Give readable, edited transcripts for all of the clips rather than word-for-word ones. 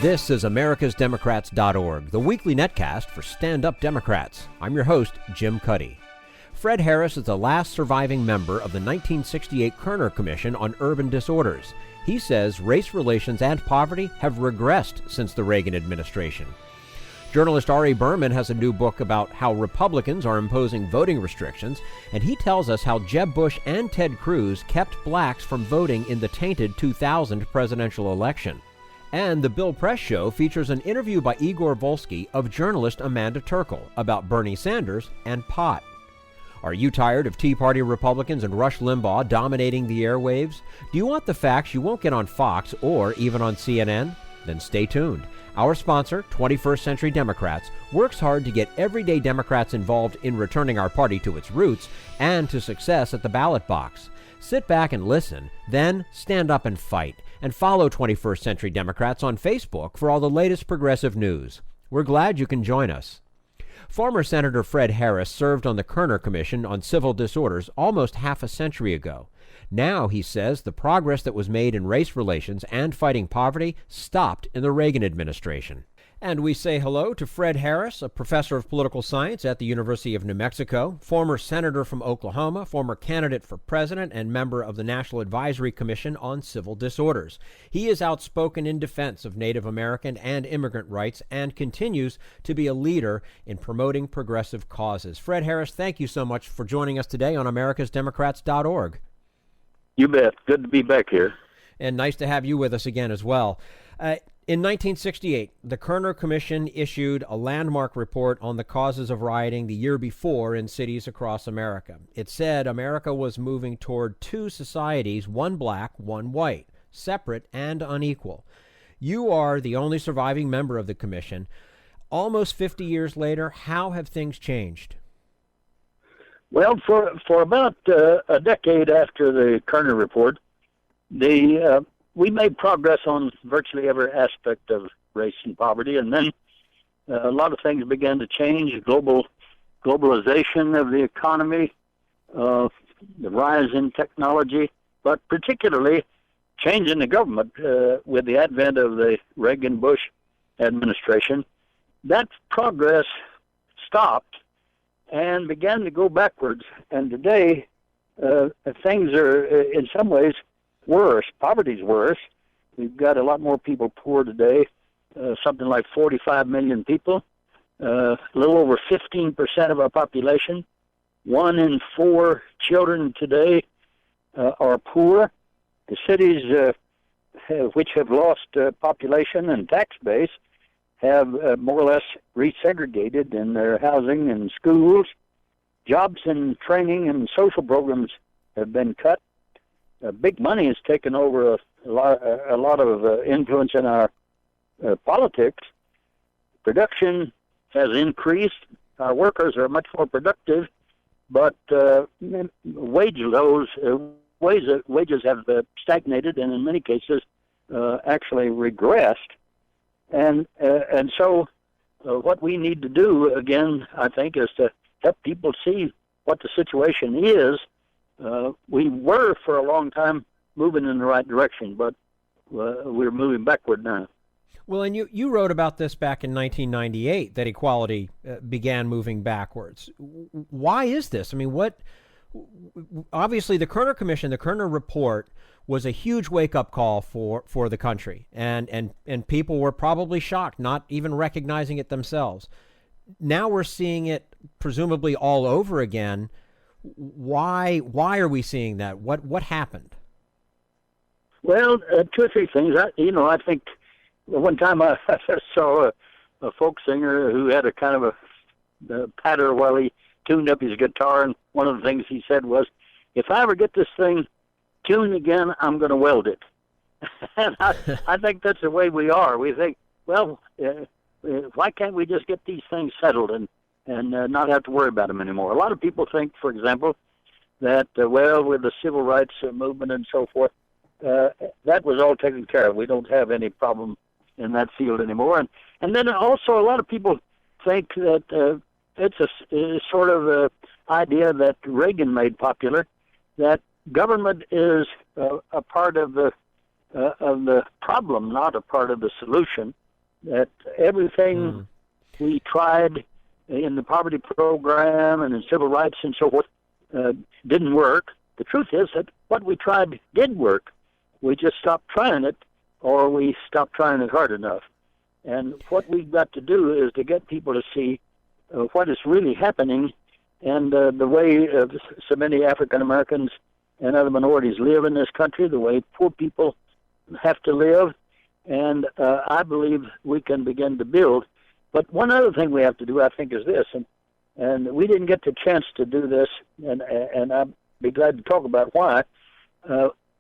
This is americasdemocrats.org, the weekly netcast for stand-up Democrats. I'm your host, Jim Cuddy. Fred Harris is the last surviving member of the 1968 Kerner Commission on Urban Disorders. He says race relations and poverty have regressed since the Reagan administration. Journalist Ari Berman has a new book about how Republicans are imposing voting restrictions, and he tells us how Jeb Bush and Ted Cruz kept blacks from voting in the tainted 2000 presidential election. And the Bill Press Show features an interview by Igor Volsky of journalist Amanda Terkel about Bernie Sanders and pot. Are you tired of Tea Party Republicans and Rush Limbaugh dominating the airwaves? Do you want the facts you won't get on Fox or even on CNN? Then stay tuned. Our sponsor, 21st Century Democrats, works hard to get everyday Democrats involved in returning our party to its roots and to success at the ballot box. Sit back and listen, then stand up and fight. And follow 21st Century Democrats on Facebook for all the latest progressive news. We're glad you can join us. Former Senator Fred Harris served on the Kerner Commission on Civil Disorders almost half a century ago. Now, he says, the progress that was made in race relations and fighting poverty stopped in the Reagan administration. And we say hello to Fred Harris, a professor of political science at the University of New Mexico, former senator from Oklahoma, former candidate for president, and member of the National Advisory Commission on Civil Disorders. He is outspoken in defense of Native American and immigrant rights and continues to be a leader in promoting progressive causes. Fred Harris, thank you so much for joining us today on americasdemocrats.org. You bet. Good to be back here. And nice to have you with us again as well. In 1968, the Kerner Commission issued a landmark report on the causes of rioting the year before in cities across America. It said America was moving toward two societies, one black, one white, separate and unequal. You are the only surviving member of the commission. Almost 50 years later, how have things changed? Well, for about a decade after the Kerner report, we made progress on virtually every aspect of race and poverty, and then a lot of things began to change. Globalization of the economy, the rise in technology, but particularly change in the government with the advent of the Reagan-Bush administration. That progress stopped and began to go backwards, and today things are, in some ways, worse. Poverty's worse. We've got a lot more people poor today, something like 45 million people, a little over 15% of our population. 1 in 4 children today are poor. The cities which have lost population and tax base have more or less resegregated in their housing and schools. Jobs and training and social programs have been cut. Big money has taken over a lot of influence in our politics. Production has increased. Our workers are much more productive, but wages have stagnated and in many cases actually regressed. And so what we need to do, again, I think, is to help people see what the situation is. We were, for a long time, moving in the right direction, but we're moving backward now. Well, and you wrote about this back in 1998, that equality began moving backwards. Why is this? I mean, obviously the Kerner Commission, the Kerner report was a huge wake-up call for the country, and people were probably shocked, not even recognizing it themselves. Now we're seeing it presumably all over again. Why are we seeing that? What happened? Well, 2 or 3 things. I think one time I saw a folk singer who had a kind of a patter while he tuned up his guitar, and one of the things he said was, "If I ever get this thing tuned again, I'm going to weld it." And I think that's the way we are. We think, well, why can't we just get these things settled and not have to worry about them anymore? A lot of people think, for example, that, with the civil rights movement and so forth, that was all taken care of. We don't have any problem in that field anymore. And then also a lot of people think that it's a sort of idea that Reagan made popular, that government is a part of the problem, not a part of the solution. that everything we tried in the poverty program and in civil rights and so forth didn't work. The truth is that what we tried did work. We just stopped trying it, or we stopped trying it hard enough. And what we've got to do is to get people to see what is really happening and the way so many African Americans and other minorities live in this country, the way poor people have to live. And I believe we can begin to build. But one other thing we have to do, I think, is this, and we didn't get the chance to do this, and I'd be glad to talk about why.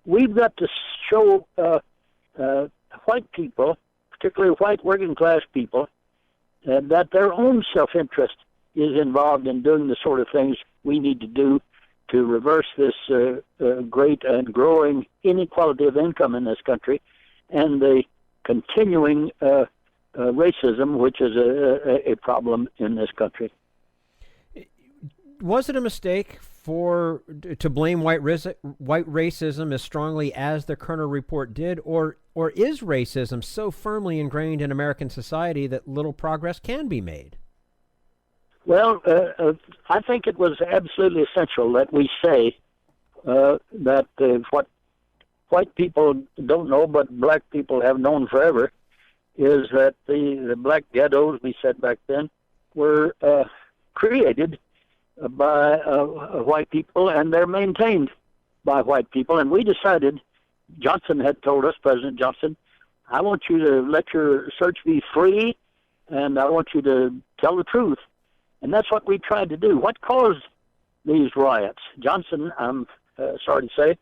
We've got to show white people, particularly white working class people, that their own self-interest is involved in doing the sort of things we need to do to reverse this great and growing inequality of income in this country and the continuing racism, which is a problem in this country. Was it a mistake to blame white racism as strongly as the Kerner report did, or is racism so firmly ingrained in American society that little progress can be made? Well, I think it was absolutely essential that we say that what white people don't know, but black people have known forever, is that the black ghettos, we said back then, were created by white people, and they're maintained by white people. And we decided, Johnson had told us, President Johnson, I want you to let your search be free, and I want you to tell the truth. And that's what we tried to do. What caused these riots? Johnson, I'm sorry to say,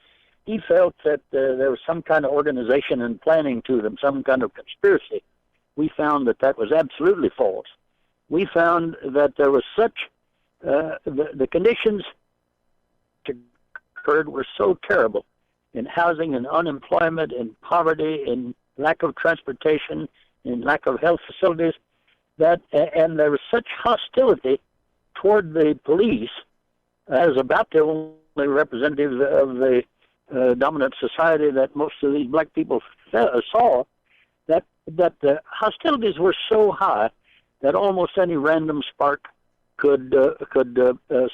he felt that there was some kind of organization and planning to them, some kind of conspiracy. We found that that was absolutely false. We found that there was such, the conditions that occurred were so terrible in housing and unemployment, in poverty, in lack of transportation, in lack of health facilities, and there was such hostility toward the police as about the only representatives of the dominant society that most of these black people saw, that the hostilities were so high that almost any random spark could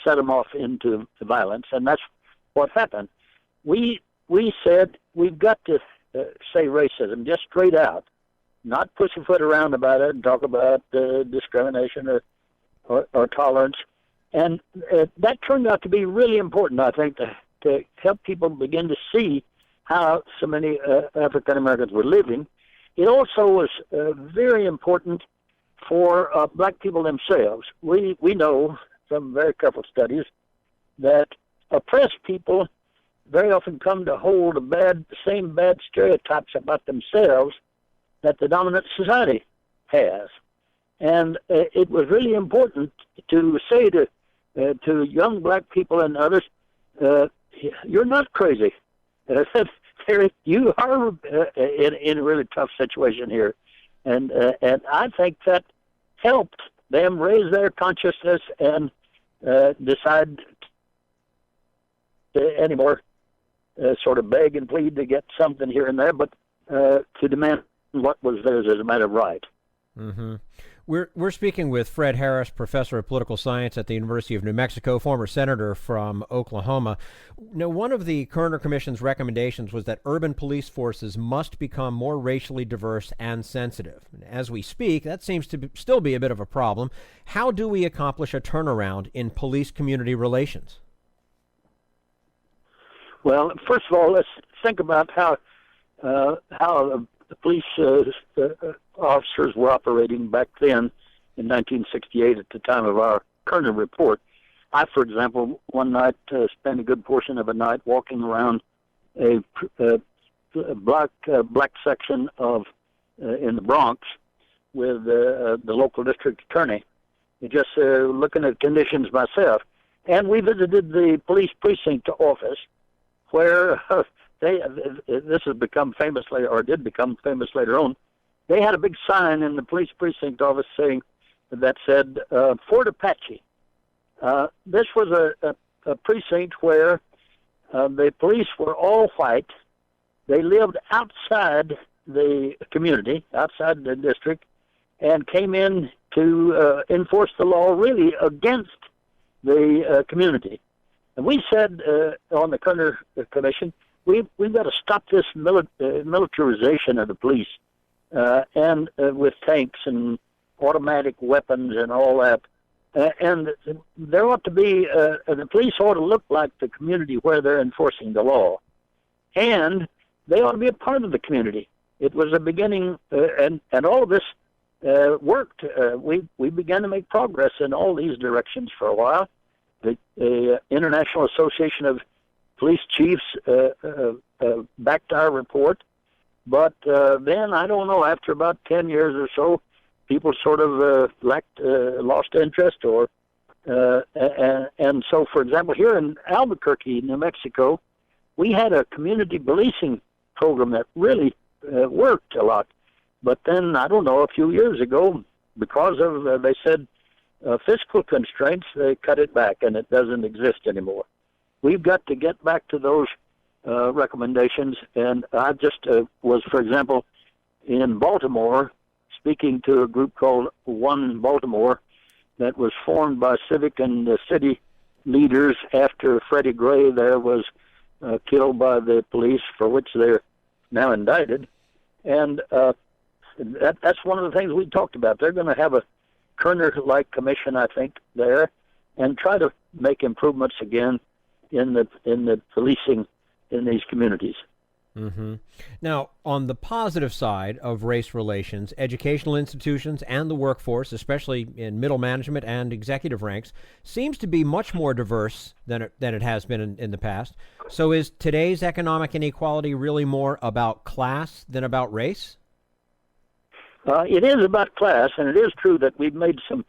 set them off into violence, and that's what happened. We said we've got to say racism just straight out, not pussyfoot around about it and talk about discrimination or tolerance. And that turned out to be really important, I think, to help people begin to see how so many African Americans were living. It also was very important for black people themselves. We know from very careful studies that oppressed people very often come to hold the same bad stereotypes about themselves that the dominant society has. And it was really important to say to young black people and others, you're not crazy. You are in a really tough situation here. And I think that helped them raise their consciousness and decide to anymore sort of beg and plead to get something here and there, but to demand what was theirs as a matter of right. Mm-hmm. We're speaking with Fred Harris, professor of political science at the University of New Mexico, former senator from Oklahoma. Now, one of the Kerner Commission's recommendations was that urban police forces must become more racially diverse and sensitive. As we speak, that seems to still be a bit of a problem. How do we accomplish a turnaround in police-community relations? Well, first of all, let's think about how the police officers were operating back then in 1968 at the time of our Kerner report. I, for example, one night spent a good portion of a night walking around a black section of in the Bronx with the local district attorney, just looking at conditions myself. And we visited the police precinct office, where this has become famously, or did become famous later on. They had a big sign in the police precinct office that said Fort Apache. This was a precinct where the police were all white. They lived outside the community, outside the district, and came in to enforce the law really against the community. And we said on the Kerner Commission, we've got to stop this militarization of the police and with tanks and automatic weapons and all that. And there ought to be, the police ought to look like the community where they're enforcing the law. And they ought to be a part of the community. It was a beginning, and all of this worked. We began to make progress in all these directions for a while. The International Association of Police Chiefs backed our report. But then, I don't know, after about 10 years or so, people sort of lost interest, or and so, for example, here in Albuquerque, New Mexico, we had a community policing program that really worked a lot. But then, I don't know, a few years ago, because of, they said, fiscal constraints, they cut it back, and it doesn't exist anymore. We've got to get back to those recommendations, and I just was, for example, in Baltimore, speaking to a group called One Baltimore that was formed by civic and city leaders after Freddie Gray there was killed by the police, for which they're now indicted. And that's one of the things we talked about. They're going to have a Kerner-like commission, I think, there, and try to make improvements again in the policing in these communities. Mm-hmm. Now, on the positive side of race relations, educational institutions and the workforce, especially in middle management and executive ranks, seems to be much more diverse than it has been in the past. So is today's economic inequality really more about class than about race? It is about class, and it is true that we've made some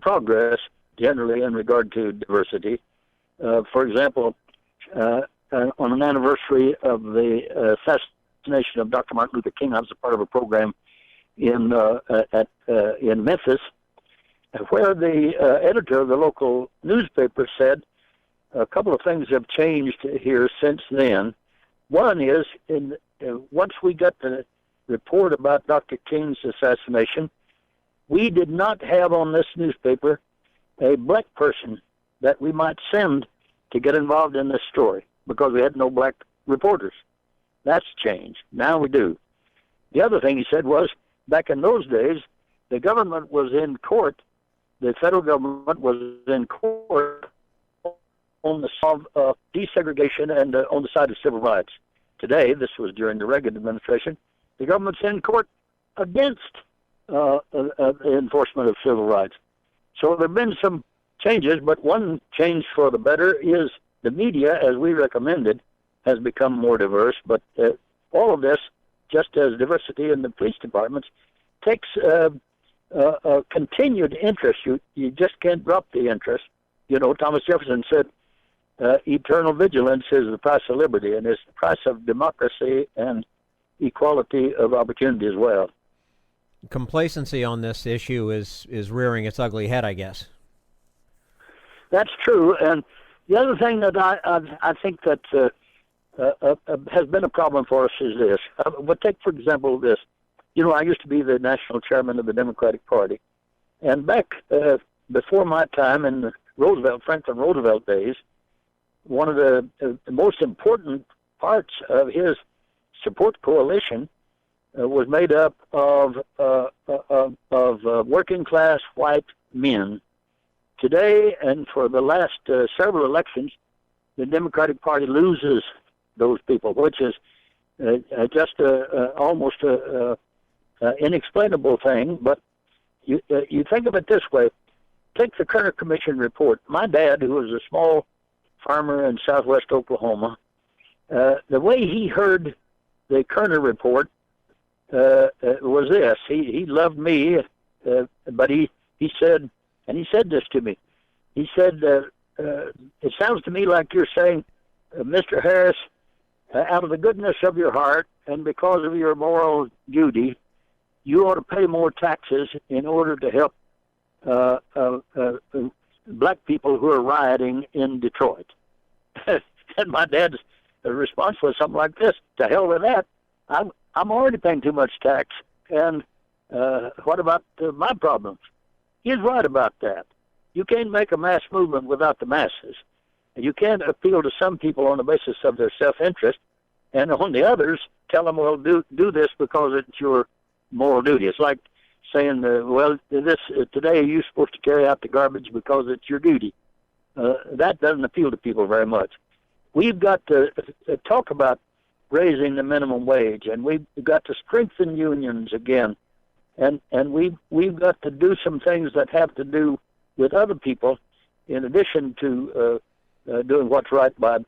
progress generally in regard to diversity. For example, on an anniversary of the assassination of Dr. Martin Luther King, I was a part of a program in Memphis, where the editor of the local newspaper said a couple of things have changed here since then. One is, once we got the report about Dr. King's assassination, we did not have on this newspaper a black person that we might send to get involved in this story, because we had no black reporters. That's changed. Now we do. The other thing he said was, back in those days, the government was in court, the federal government was in court on the side of desegregation and on the side of civil rights. Today, this was during the Reagan administration, the government's in court against the enforcement of civil rights. So there have been some changes, but one change for the better is the media, as we recommended, has become more diverse. But all of this, just as diversity in the police departments, takes a continued interest. You just can't drop the interest. You know, Thomas Jefferson said, eternal vigilance is the price of liberty, and it's the price of democracy and equality of opportunity as well. Complacency on this issue is rearing its ugly head, I guess. That's true, and the other thing that I think that has been a problem for us is this. But take, for example, this. You know, I used to be the national chairman of the Democratic Party, and back before my time in the Franklin Roosevelt days, one of the most important parts of his support coalition was made up of working class white men. Today, and for the last several elections, the Democratic Party loses those people, which is just almost an inexplainable thing. But you think of it this way. Take the Kerner Commission report. My dad, who was a small farmer in southwest Oklahoma, the way he heard the Kerner report was this. He loved me, but he said, and he said this to me. He said, it sounds to me like you're saying, Mr. Harris, out of the goodness of your heart and because of your moral duty, you ought to pay more taxes in order to help black people who are rioting in Detroit. And my dad's response was something like this: to hell with that. I'm already paying too much tax, and What about my problems? He's right about that. You can't make a mass movement without the masses. And you can't appeal to some people on the basis of their self-interest, and on the others, tell them, well, do this because it's your moral duty. It's like saying, today you're supposed to carry out the garbage because it's your duty. That doesn't appeal to people very much. We've got to talk about raising the minimum wage, and we've got to strengthen unions again, and we've got to do some things that have to do with other people, in addition to doing what's right by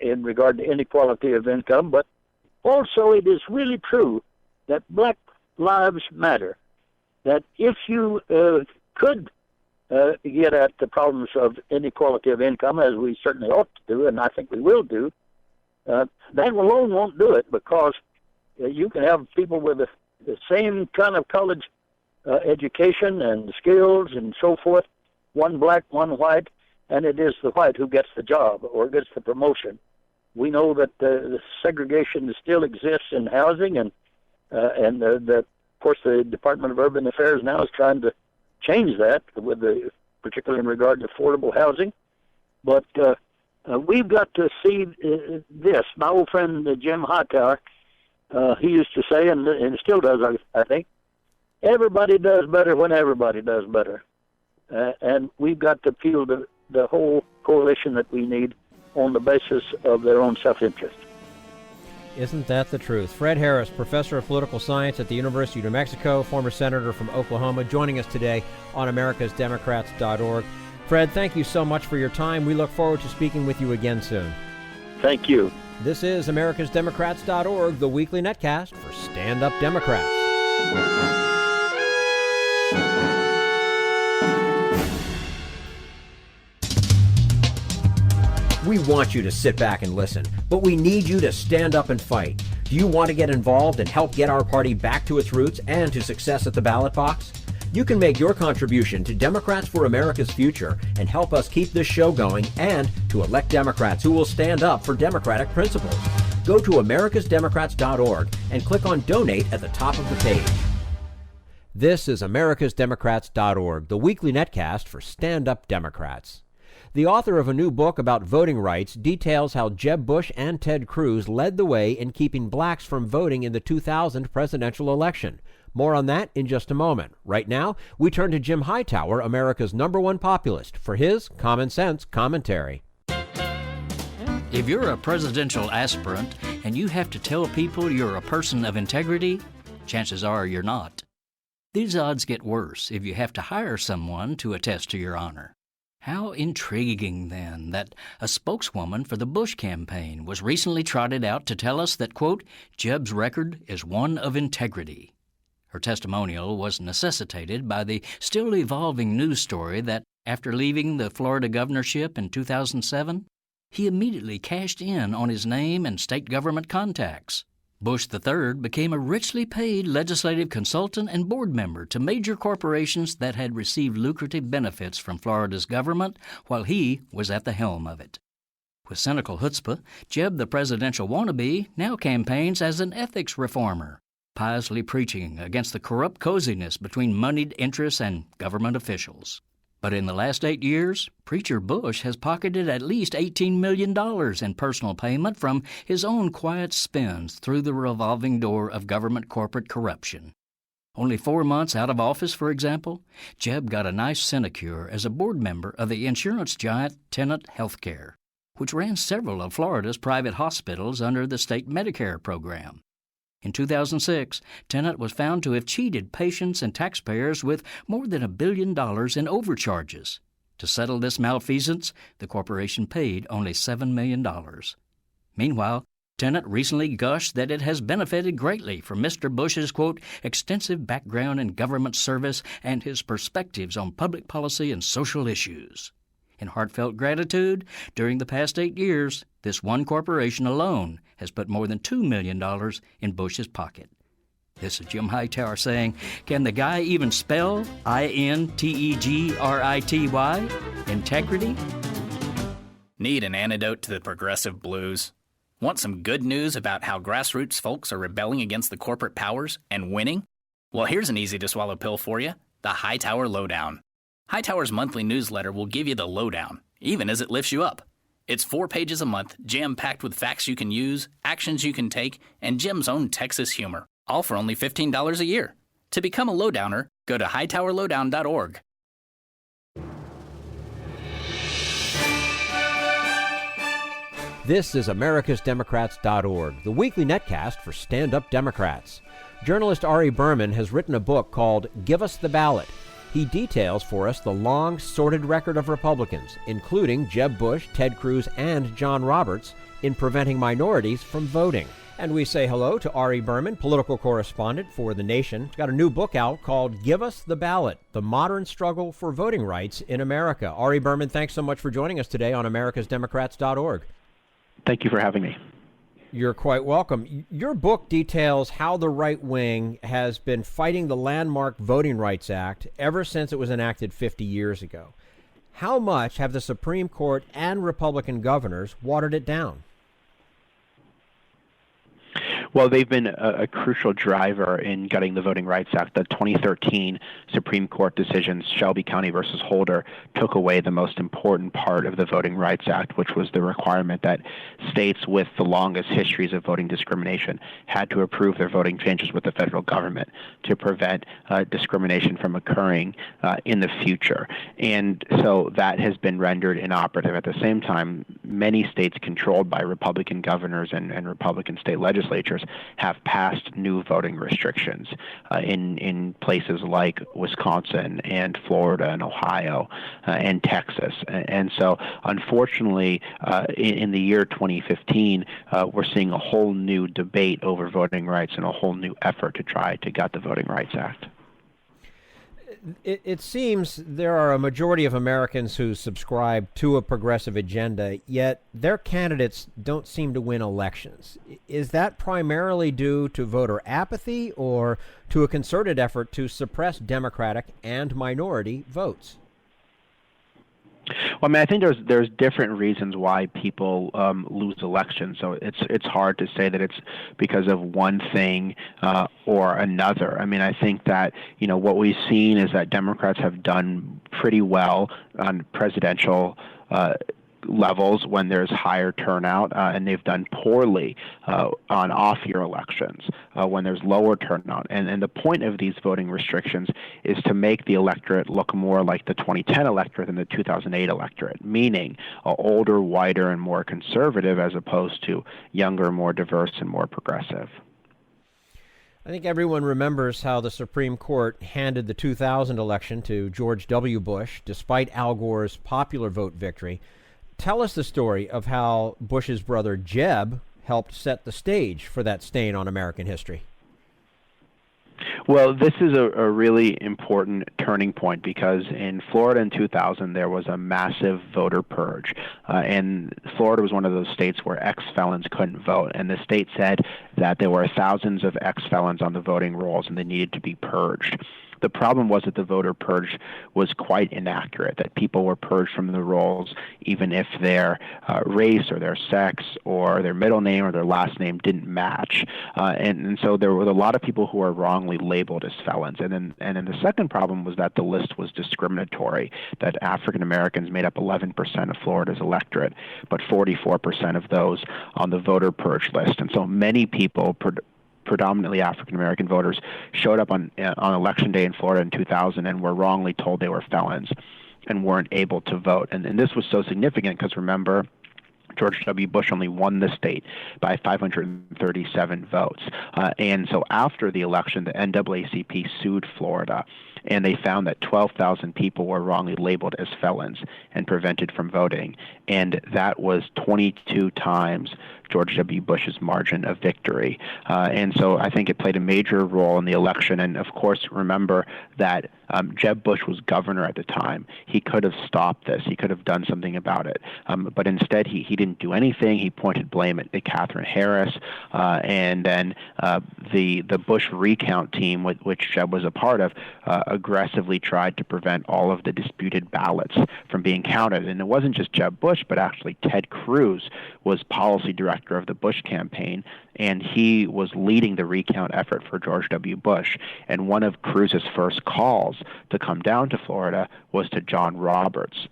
in regard to inequality of income. But also, it is really true that black lives matter. That if you could get at the problems of inequality of income, as we certainly ought to do, and I think we will do, that alone won't do it, because you can have people with the same kind of college education and skills and so forth, one black, one white, and it is the white who gets the job or gets the promotion. We know that the segregation still exists in housing, and of course the Department of Urban Affairs now is trying to change that, particularly in regard to affordable housing. But we've got to see this. My old friend Jim Hightower, he used to say, and still does, I think, everybody does better when everybody does better. And we've got to appeal to the whole coalition that we need on the basis of their own self-interest. Isn't that the truth? Fred Harris, professor of political science at the University of New Mexico, former senator from Oklahoma, joining us today on americasdemocrats.org. Fred, thank you so much for your time. We look forward to speaking with you again soon. Thank you. This is americasdemocrats.org, the weekly netcast for Stand Up Democrats. We want you to sit back and listen, but we need you to stand up and fight. Do you want to get involved and help get our party back to its roots and to success at the ballot box? You can make your contribution to Democrats for America's Future and help us keep this show going, and to elect Democrats who will stand up for democratic principles. Go to americasdemocrats.org and click on Donate at the top of the page. This is americasdemocrats.org, the weekly netcast for Stand Up Democrats. The author of a new book about voting rights details how Jeb Bush and Ted Cruz led the way in keeping blacks from voting in the 2000 presidential election. More on that in just a moment. Right now, we turn to Jim Hightower, America's #1 populist, for his common sense commentary. If you're a presidential aspirant and you have to tell people you're a person of integrity, chances are you're not. These odds get worse if you have to hire someone to attest to your honor. How intriguing, then, that a spokeswoman for the Bush campaign was recently trotted out to tell us that, quote, Jeb's record is one of integrity. Her testimonial was necessitated by the still evolving news story that, after leaving the Florida governorship in 2007, he immediately cashed in on his name and state government contacts. Bush III became a richly paid legislative consultant and board member to major corporations that had received lucrative benefits from Florida's government while he was at the helm of it. With cynical chutzpah, Jeb, the presidential wannabe, now campaigns as an ethics reformer, piously preaching against the corrupt coziness between moneyed interests and government officials. But in the last 8 years, Preacher Bush has pocketed at least $18 million in personal payment from his own quiet spends through the revolving door of government corporate corruption. Only 4 months out of office, for example, Jeb got a nice sinecure as a board member of the insurance giant Tenet Healthcare, which ran several of Florida's private hospitals under the state Medicare program. In 2006, Tenet was found to have cheated patients and taxpayers with more than $1 billion in overcharges. To settle this malfeasance, the corporation paid only $7 million. Meanwhile, Tenet recently gushed that it has benefited greatly from Mr. Bush's, quote, extensive background in government service and his perspectives on public policy and social issues. In heartfelt gratitude, during the past 8 years, this one corporation alone has put more than $2 million in Bush's pocket. This is Jim Hightower saying, can the guy even spell integrity? Integrity? Need an antidote to the progressive blues? Want some good news about how grassroots folks are rebelling against the corporate powers and winning? Well, here's an easy-to-swallow pill for you, the Hightower Lowdown. Hightower's monthly newsletter will give you the lowdown, even as it lifts you up. It's 4 pages a month, jam-packed with facts you can use, actions you can take, and Jim's own Texas humor, all for only $15 a year. To become a lowdowner, go to hightowerlowdown.org. This is americasdemocrats.org, the weekly netcast for stand-up Democrats. Journalist Ari Berman has written a book called Us the Ballot. He details for us the long, sordid record of Republicans, including Jeb Bush, Ted Cruz, and John Roberts, in preventing minorities from voting. And we say hello to Ari Berman, political correspondent for The Nation. He's got a new book out called Give Us the Ballot, The Modern Struggle for Voting Rights in America. Ari Berman, thanks so much for joining us today on americasdemocrats.org. Thank you for having me. You're quite welcome. Your book details how the right wing has been fighting the landmark Voting Rights Act ever since it was enacted 50 years ago. How much have the Supreme Court and Republican governors watered it down? Well, they've been a crucial driver in gutting the Voting Rights Act. The 2013 Supreme Court decision, Shelby County versus Holder, took away the most important part of the Voting Rights Act, which was the requirement that states with the longest histories of voting discrimination had to approve their voting changes with the federal government to prevent discrimination from occurring in the future. And so that has been rendered inoperative. At the same time, many states controlled by Republican governors and Republican state legislatures have passed new voting restrictions in places like Wisconsin and Florida and Ohio and Texas. And so, unfortunately, in the year 2015, we're seeing a whole new debate over voting rights and a whole new effort to try to gut the Voting Rights Act. It seems there are a majority of Americans who subscribe to a progressive agenda, yet their candidates don't seem to win elections. Is that primarily due to voter apathy or to a concerted effort to suppress Democratic and minority votes? Well, I mean, I think there's different reasons why people lose elections. So it's hard to say that it's because of one thing or another. I mean, I think that what we've seen is that Democrats have done pretty well on presidential levels when there's higher turnout, and they've done poorly on off-year elections when there's lower turnout. And the point of these voting restrictions is to make the electorate look more like the 2010 electorate than the 2008 electorate, meaning older, whiter, and more conservative as opposed to younger, more diverse, and more progressive. I think everyone remembers how the Supreme Court handed the 2000 election to George W. Bush, despite Al Gore's popular vote victory. Tell us the story of how Bush's brother Jeb helped set the stage for that stain on American history. Well, this is a really important turning point because in Florida in 2000, there was a massive voter purge. And Florida was one of those states where ex-felons couldn't vote. And the state said that there were thousands of ex-felons on the voting rolls and they needed to be purged. The problem was that the voter purge was quite inaccurate, that people were purged from the rolls even if their race or their sex or their middle name or their last name didn't match. And so there were a lot of people who were wrongly labeled as felons. And then the second problem was that the list was discriminatory, that African Americans made up 11% of Florida's electorate, but 44% of those on the voter purge list. And so many people, predominantly African-American voters, showed up on Election Day in Florida in 2000 and were wrongly told they were felons and weren't able to vote. And this was so significant because, remember, George W. Bush only won the state by 537 votes. And so after the election, the NAACP sued Florida, and they found that 12,000 people were wrongly labeled as felons and prevented from voting. And that was 22 times George W. Bush's margin of victory. And so I think it played a major role in the election. And of course, remember that Jeb Bush was governor at the time. He could have stopped this. He could have done something about it. But instead, he didn't do anything. He pointed blame at Katherine Harris. And then the Bush recount team, which Jeb was a part of, aggressively tried to prevent all of the disputed ballots from being counted. And it wasn't just Jeb Bush, but actually Ted Cruz was policy director director of the Bush campaign, and he was leading the recount effort for George W. Bush. And one of Cruz's first calls to come down to Florida was to John Roberts,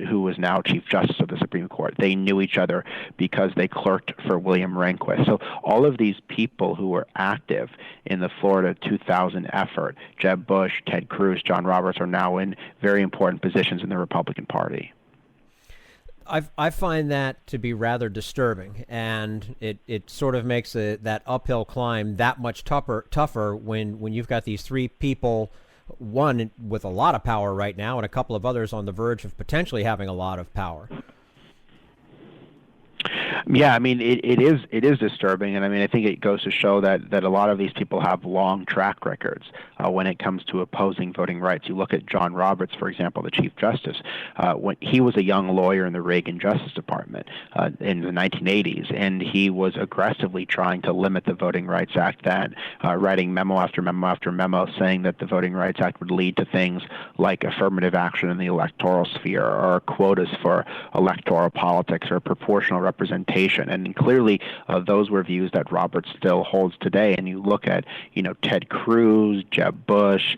who was now Chief Justice of the Supreme Court. They knew each other because they clerked for William Rehnquist. So all of these people who were active in the Florida 2000 effort, Jeb Bush, Ted Cruz, John Roberts, are now in very important positions in the Republican Party. I find that to be rather disturbing, and it sort of makes that uphill climb that much tougher when you've got these three people, one with a lot of power right now and a couple of others on the verge of potentially having a lot of power. Yeah, I mean, it is disturbing, and I mean, I think it goes to show that a lot of these people have long track records when it comes to opposing voting rights. You look at John Roberts, for example, the Chief Justice. When he was a young lawyer in the Reagan Justice Department in the 1980s, and he was aggressively trying to limit the Voting Rights Act then, writing memo after memo after memo saying that the Voting Rights Act would lead to things like affirmative action in the electoral sphere, or quotas for electoral politics, or proportional representation. And clearly, those were views that Roberts still holds today. And you look at, Ted Cruz, Jeb Bush,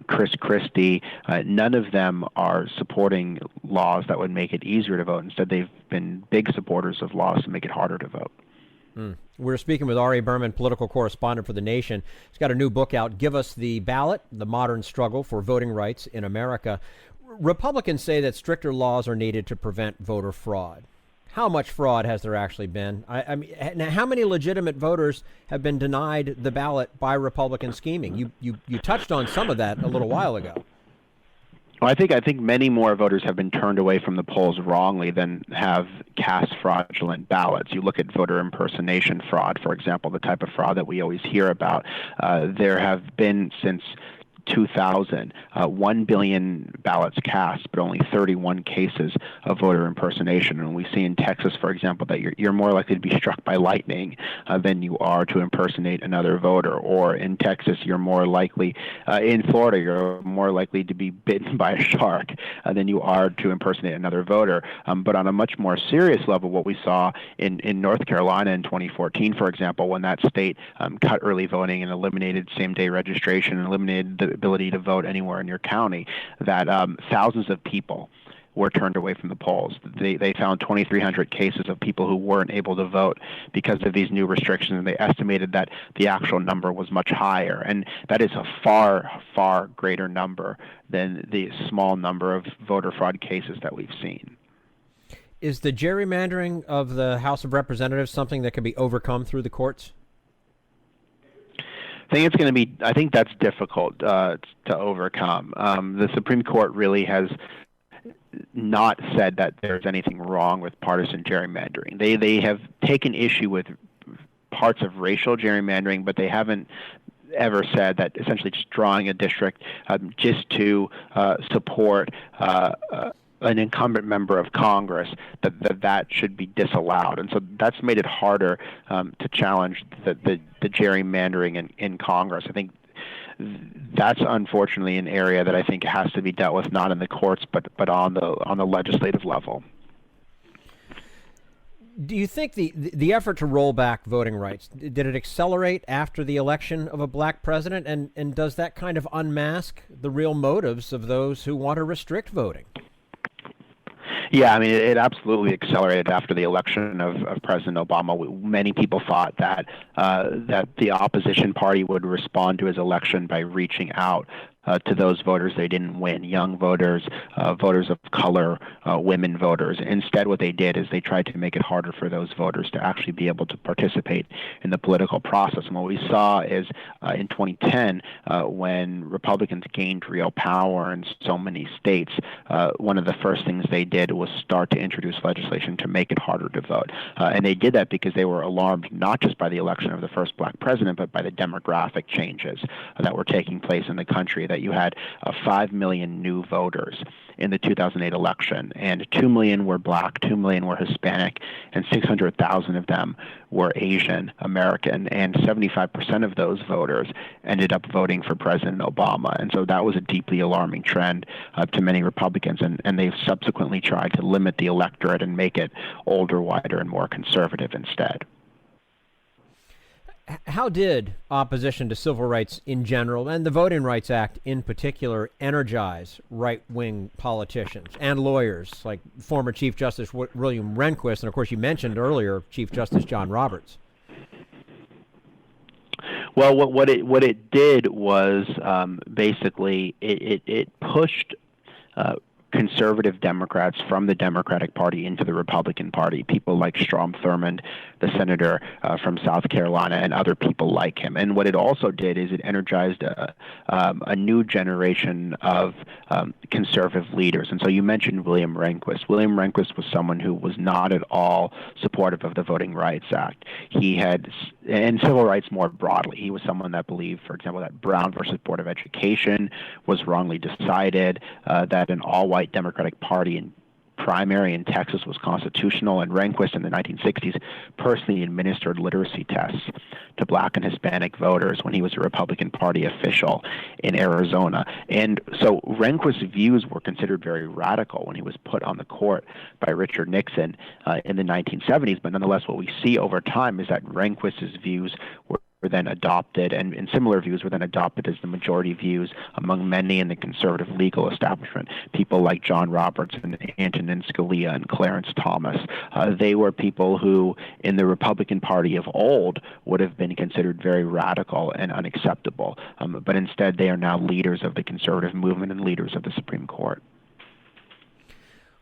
Chris Christie. None of them are supporting laws that would make it easier to vote. Instead, they've been big supporters of laws to make it harder to vote. We're speaking with Ari Berman, political correspondent for The Nation. He's got a new book out, Give Us the Ballot, The Modern Struggle for Voting Rights in America. Republicans say that stricter laws are needed to prevent voter fraud. How much fraud has there actually been? I mean, how many legitimate voters have been denied the ballot by Republican scheming? You touched on some of that a little while ago. Well, I think many more voters have been turned away from the polls wrongly than have cast fraudulent ballots. You look at voter impersonation fraud, for example, the type of fraud that we always hear about. There have been since 2000, 1 billion ballots cast, but only 31 cases of voter impersonation. And we see in Texas, for example, that you're more likely to be struck by lightning than you are to impersonate another voter. Or in Texas, you're more likely, in Florida, you're more likely to be bitten by a shark than you are to impersonate another voter. But on a much more serious level, what we saw in North Carolina in 2014, for example, when that state cut early voting and eliminated same-day registration and eliminated the ability to vote anywhere in your county, that thousands of people were turned away from the polls. They found 2,300 cases of people who weren't able to vote because of these new restrictions, and they estimated that the actual number was much higher. And that is a far, far greater number than the small number of voter fraud cases that we've seen. Is the gerrymandering of the House of Representatives something that can be overcome through the courts? I think that's difficult to overcome. The Supreme Court really has not said that there's anything wrong with partisan gerrymandering. They have taken issue with parts of racial gerrymandering, but they haven't ever said that essentially just drawing a district just to support an incumbent member of Congress, that should be disallowed. And so that's made it harder to challenge the gerrymandering in Congress. I think that's unfortunately an area that I think has to be dealt with, not in the courts, but on the legislative level. Do you think the effort to roll back voting rights, did it accelerate after the election of a black president? And does that kind of unmask the real motives of those who want to restrict voting? Yeah, I mean, it absolutely accelerated after the election of President Obama. Many people thought that the opposition party would respond to his election by reaching out to those voters they didn't win, young voters, voters of color, women voters. Instead, what they did is they tried to make it harder for those voters to actually be able to participate in the political process. And what we saw is in 2010, when Republicans gained real power in so many states, one of the first things they did was start to introduce legislation to make it harder to vote. And they did that because they were alarmed not just by the election of the first black president, but by the demographic changes that were taking place in the country, that you had 5 million new voters in the 2008 election, and 2 million were black, 2 million were Hispanic, and 600,000 of them were Asian American, and 75% of those voters ended up voting for President Obama. And so that was a deeply alarming trend to many Republicans, and they've subsequently tried to limit the electorate and make it older, wider, and more conservative instead. How did opposition to civil rights in general and the Voting Rights Act in particular energize right-wing politicians and lawyers like former Chief Justice William Rehnquist and, of course, you mentioned earlier Chief Justice John Roberts? Well, what it did was basically it pushed conservative Democrats from the Democratic Party into the Republican Party, people like Strom Thurmond, the senator from South Carolina, and other people like him. And what it also did is it energized a new generation of conservative leaders. And so you mentioned William Rehnquist. William Rehnquist was someone who was not at all supportive of the Voting Rights Act. He had, and civil rights more broadly, he was someone that believed, for example, that Brown versus Board of Education was wrongly decided, that an all-white Democratic Party in primary in Texas was constitutional, and Rehnquist in the 1960s personally administered literacy tests to black and Hispanic voters when he was a Republican Party official in Arizona. And so Rehnquist's views were considered very radical when he was put on the court by Richard Nixon in the 1970s, but nonetheless what we see over time is that Rehnquist's views were then adopted, and similar views were then adopted as the majority views among many in the conservative legal establishment. People like John Roberts and Antonin Scalia and Clarence Thomas. They were people who, in the Republican Party of old, would have been considered very radical and unacceptable. But instead, they are now leaders of the conservative movement and leaders of the Supreme Court.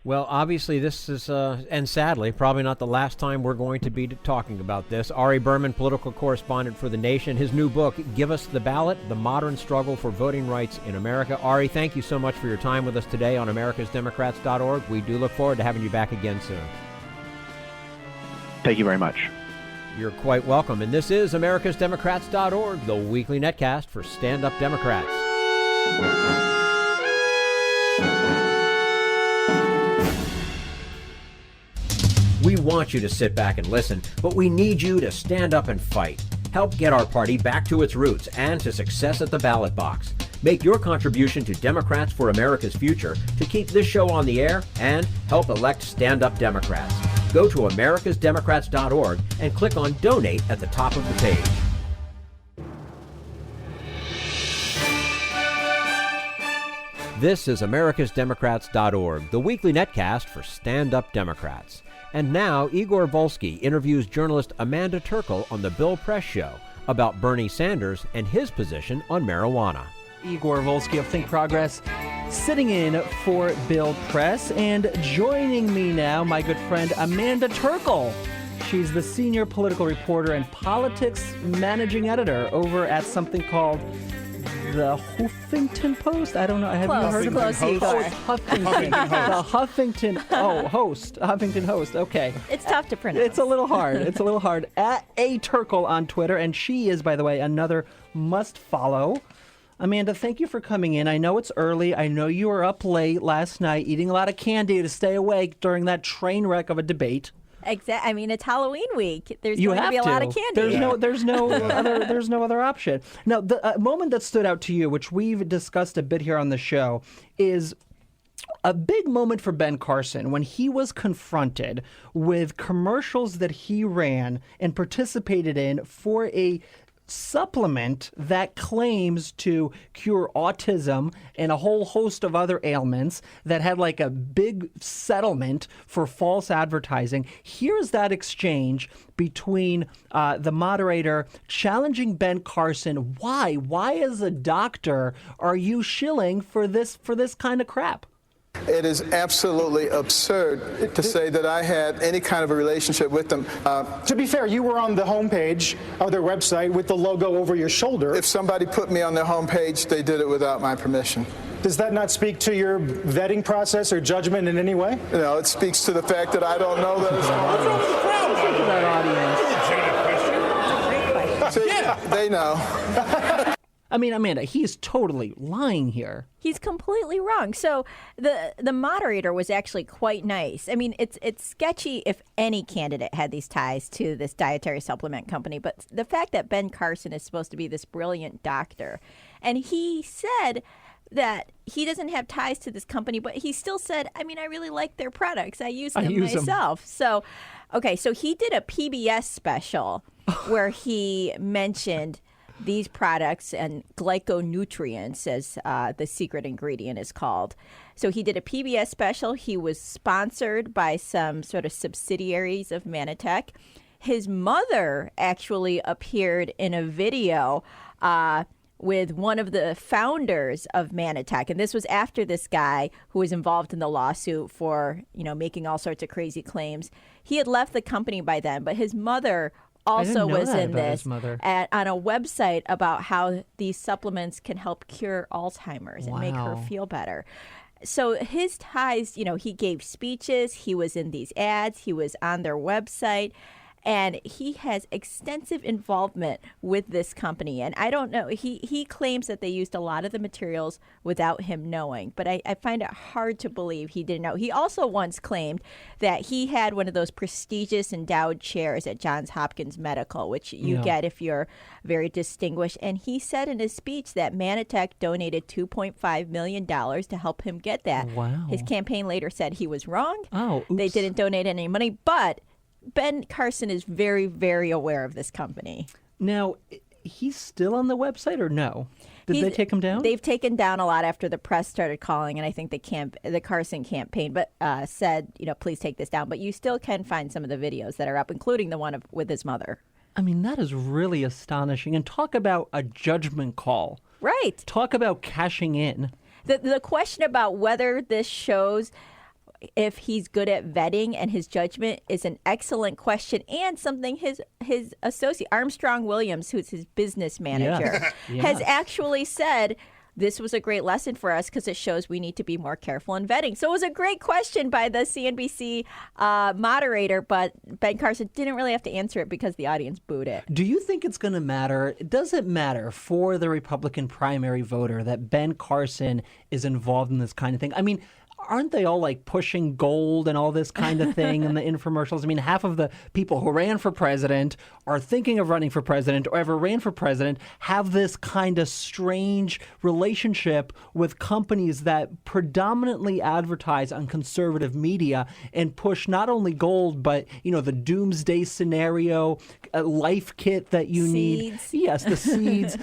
Well, obviously, this is, and sadly, probably not the last time we're going to be talking about this. Ari Berman, political correspondent for The Nation, his new book, Us the Ballot, The Modern Struggle for Voting Rights in America. Ari, thank you so much for your time with us today on americasdemocrats.org. We do look forward to having you back again soon. Thank you very much. You're quite welcome. And this is americasdemocrats.org, the weekly netcast for stand-up Democrats. We want you to sit back and listen, but we need you to stand up and fight. Help get our party back to its roots and to success at the ballot box. Make your contribution to Democrats for America's Future to keep this show on the air and help elect stand-up Democrats. Go to americasdemocrats.org and click on Donate at the top of the page. This is americasdemocrats.org, the weekly netcast for stand-up Democrats. And now, Igor Volsky interviews journalist Amanda Terkel on the Bill Press Show about Bernie Sanders and his position on marijuana. Igor Volsky of Think Progress, sitting in for Bill Press, and joining me now, my good friend Amanda Terkel. She's the senior political reporter and politics managing editor over at something called the Huffington Post? I don't know. Have you heard of it? Close, Oh, it's Huffington. The Huffington Post. Okay. It's tough to pronounce. It's a little hard. At A Terkel on Twitter, and she is, by the way, another must follow. Amanda, thank you for coming in. I know it's early. I know you were up late last night eating a lot of candy to stay awake during that train wreck of a debate. I mean, it's Halloween week. There's going to be a lot of candy. There's no other option. Now, the moment that stood out to you, which we've discussed a bit here on the show, is a big moment for Ben Carson when he was confronted with commercials that he ran and participated in for a supplement that claims to cure autism and a whole host of other ailments that had like a big settlement for false advertising. Here's that exchange between the moderator challenging Ben Carson. Why as a doctor are you shilling for this kind of crap? It is absolutely absurd to say that I had any kind of a relationship with them. To be fair, you were on the homepage of their website with the logo over your shoulder. If somebody put me on their homepage, they did it without my permission. Does that not speak to your vetting process or judgment in any way? No, it speaks to the fact that I don't know that it's What's wrong with the crowd? Look at that audience. See, they know. I mean, Amanda, he's totally lying here. He's completely wrong. So the moderator was actually quite nice. I mean, it's sketchy if any candidate had these ties to this dietary supplement company. But the fact that Ben Carson is supposed to be this brilliant doctor, and he said that he doesn't have ties to this company, but he still said, I mean, I really like their products. I use them myself. So, okay, so he did a PBS special where he mentioned these products and glyconutrients, as the secret ingredient is called. So he did a PBS special. He was sponsored by some sort of subsidiaries of Manitech. His mother actually appeared in a video with one of the founders of Manitech. And this was after this guy who was involved in the lawsuit for, making all sorts of crazy claims. He had left the company by then, but his mother also was in this on a website about how these supplements can help cure Alzheimer's and make her feel better. So his ties, he gave speeches, he was in these ads, he was on their website, and he has extensive involvement with this company. And I don't know, he claims that they used a lot of the materials without him knowing, but I find it hard to believe he didn't know. He also once claimed that he had one of those prestigious endowed chairs at Johns Hopkins Medical, which you get if you're very distinguished. And he said in his speech that Manitech donated $2.5 million to help him get that. Wow. His campaign later said he was wrong. Oh, oops. They didn't donate any money, but Ben Carson is very, very aware of this company. Now, he's still on the website or no? Did they take him down? They've taken down a lot after the press started calling, and I think the Carson campaign said, please take this down. But you still can find some of the videos that are up, including the one with his mother. I mean, that is really astonishing. And talk about a judgment call. Right. Talk about cashing in. The question about whether this shows if he's good at vetting and his judgment is an excellent question, and something his associate Armstrong Williams, who's his business manager, has actually said, this was a great lesson for us because it shows we need to be more careful in vetting. So it was a great question by the CNBC moderator, but Ben Carson didn't really have to answer it because the audience booed it. Do you think it's going to matter? Does it matter for the Republican primary voter that Ben Carson is involved in this kind of thing? I mean, aren't they all like pushing gold and all this kind of thing in the infomercials? I mean, half of the people who ran for president are thinking of running for president or ever ran for president have this kind of strange relationship with companies that predominantly advertise on conservative media and push not only gold, but, the doomsday scenario, life kit that you need. Yes, the seeds.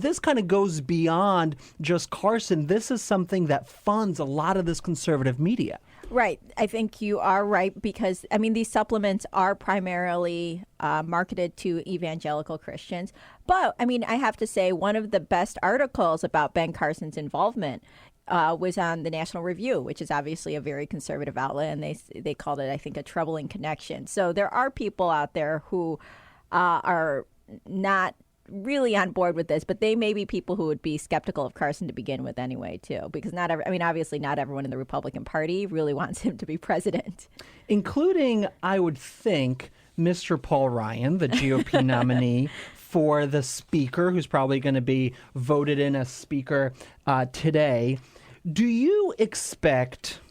This kind of goes beyond just Carson. This is something that funds a lot of this conservative media. Right. I think you are right because, these supplements are primarily marketed to evangelical Christians. But, I have to say one of the best articles about Ben Carson's involvement was on the National Review, which is obviously a very conservative outlet, and they called it, I think, a troubling connection. So there are people out there who are not really on board with this, but they may be people who would be skeptical of Carson to begin with anyway, too, because obviously not everyone in the Republican Party really wants him to be president. Including, I would think, Mr. Paul Ryan, the GOP nominee for the speaker, who's probably going to be voted in as speaker today. Do you expect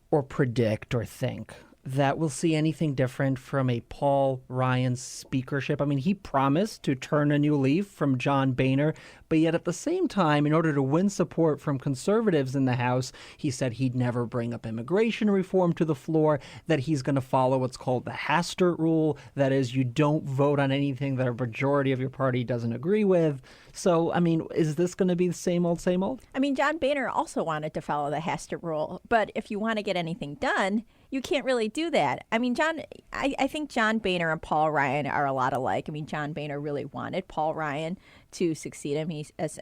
or predict or think that we'll see anything different from a Paul Ryan speakership? He promised to turn a new leaf from John Boehner, but yet at the same time, in order to win support from conservatives in the House, he said he'd never bring up immigration reform to the floor, that he's going to follow what's called the Hastert rule. That is, you don't vote on anything that a majority of your party doesn't agree with. So, is this going to be the same old, same old? John Boehner also wanted to follow the Hastert rule, but if you want to get anything done, you can't really do that. I think John Boehner and Paul Ryan are a lot alike. John Boehner really wanted Paul Ryan to succeed him.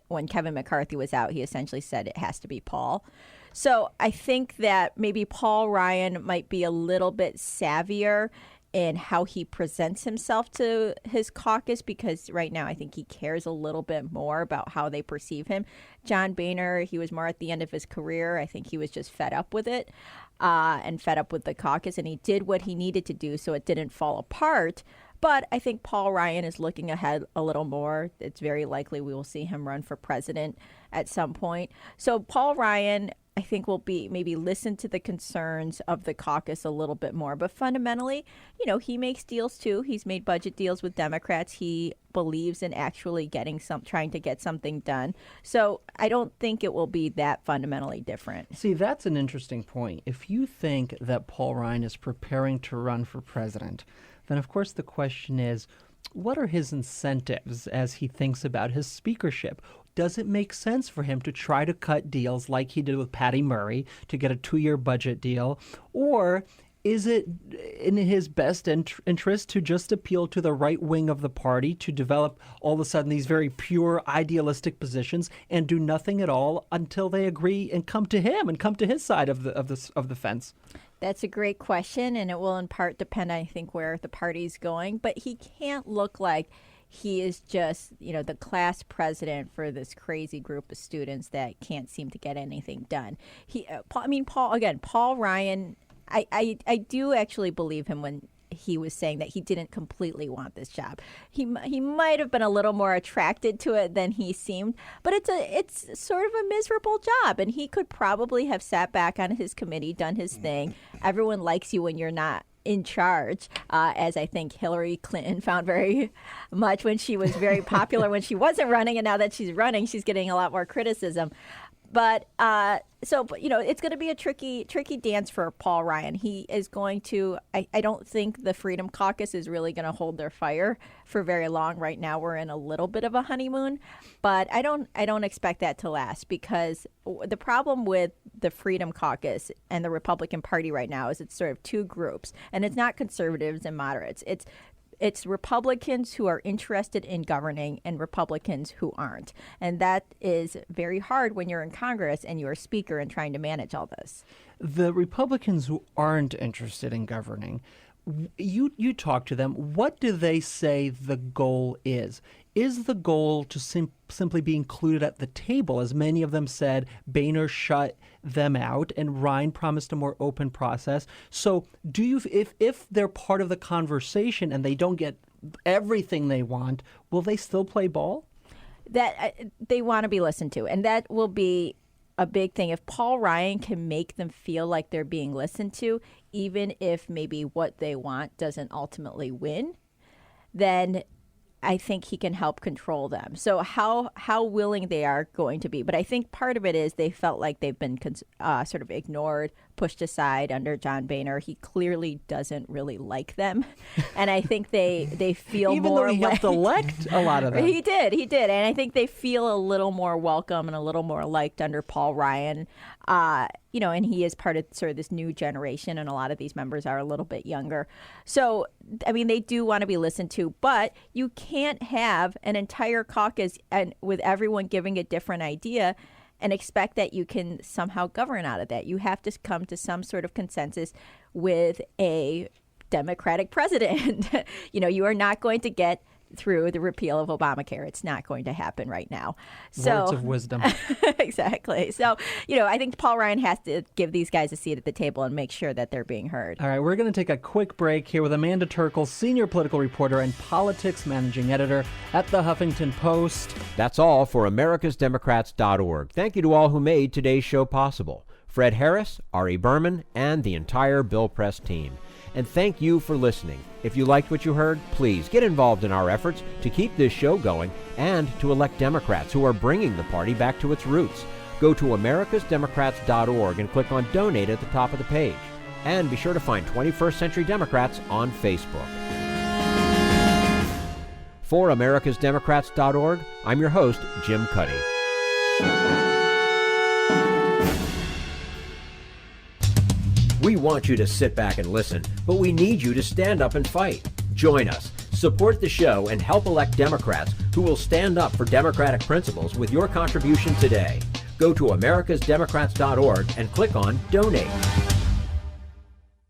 When Kevin McCarthy was out, he essentially said it has to be Paul. So I think that maybe Paul Ryan might be a little bit savvier in how he presents himself to his caucus, because right now I think he cares a little bit more about how they perceive him. John Boehner, he was more at the end of his career. I think he was just fed up with it and fed up with the caucus, and he did what he needed to do so it didn't fall apart. But I think Paul Ryan is looking ahead a little more. It's very likely we will see him run for president at some point. So Paul Ryan, I think, will be maybe listen to the concerns of the caucus a little bit more. But fundamentally, he makes deals too. He's made budget deals with Democrats. He believes in actually trying to get something done. So I don't think it will be that fundamentally different. See, that's an interesting point. If you think that Paul Ryan is preparing to run for president, then of course the question is, what are his incentives as he thinks about his speakership? Does it make sense for him to try to cut deals like he did with Patty Murray to get a 2-year budget deal? Or is it in his best interest to just appeal to the right wing of the party to develop all of a sudden these very pure idealistic positions and do nothing at all until they agree and come to him and come to his side of the fence? That's a great question, and it will in part depend, I think, where the party's going. But he can't look like he is just, the class president for this crazy group of students that can't seem to get anything done. Paul Ryan, I do actually believe him when he was saying that he didn't completely want this job. He might have been a little more attracted to it than he seemed, but it's sort of a miserable job, and he could probably have sat back on his committee, done his thing. Everyone likes you when you're not in charge, as I think Hillary Clinton found very much when she was very popular when she wasn't running, and now that she's running, she's getting a lot more criticism. But it's going to be a tricky dance for Paul Ryan. He is going to. I don't think the Freedom Caucus is really going to hold their fire for very long. Right now, we're in a little bit of a honeymoon, but I don't expect that to last, because the problem with the Freedom Caucus and the Republican Party right now is it's sort of two groups, and it's not conservatives and moderates. It's Republicans who are interested in governing and Republicans who aren't. And that is very hard when you're in Congress and you're a speaker and trying to manage all this. The Republicans who aren't interested in governing, you talk to them. What do they say the goal is? Is the goal to simply be included at the table? As many of them said, Boehner shut them out and Ryan promised a more open process. So do you, if they're part of the conversation and they don't get everything they want, will they still play ball? That they want to be listened to, and that will be a big thing. If Paul Ryan can make them feel like they're being listened to, even if maybe what they want doesn't ultimately win, then I think he can help control them. So how willing they are going to be. But I think part of it is they felt like they've been sort of ignored, pushed aside under John Boehner. He clearly doesn't really like them. And I think they feel even more... Even though he helped elect a lot of them. He did. And I think they feel a little more welcome and a little more liked under Paul Ryan. And he is part of sort of this new generation, and a lot of these members are a little bit younger. So, I mean, they do want to be listened to, but you can't have an entire caucus and with everyone giving a different idea and expect that you can somehow govern out of that. You have to come to some sort of consensus with a Democratic president. You are not going to get through the repeal of Obamacare. It's not going to happen right now. Words of wisdom. Exactly. So, I think Paul Ryan has to give these guys a seat at the table and make sure that they're being heard. All right, we're going to take a quick break here with Amanda Terkel, senior political reporter and politics managing editor at the Huffington Post. That's all for americasdemocrats.org. Thank you to all who made today's show possible. Fred Harris, Ari Berman, and the entire Bill Press team. And thank you for listening. If you liked what you heard, please get involved in our efforts to keep this show going and to elect Democrats who are bringing the party back to its roots. Go to americasdemocrats.org and click on Donate at the top of the page. And be sure to find 21st Century Democrats on Facebook. For americasdemocrats.org, I'm your host, Jim Cuddy. We want you to sit back and listen, but we need you to stand up and fight. Join us, support the show, and help elect Democrats who will stand up for democratic principles with your contribution today. Go to americasdemocrats.org and click on Donate.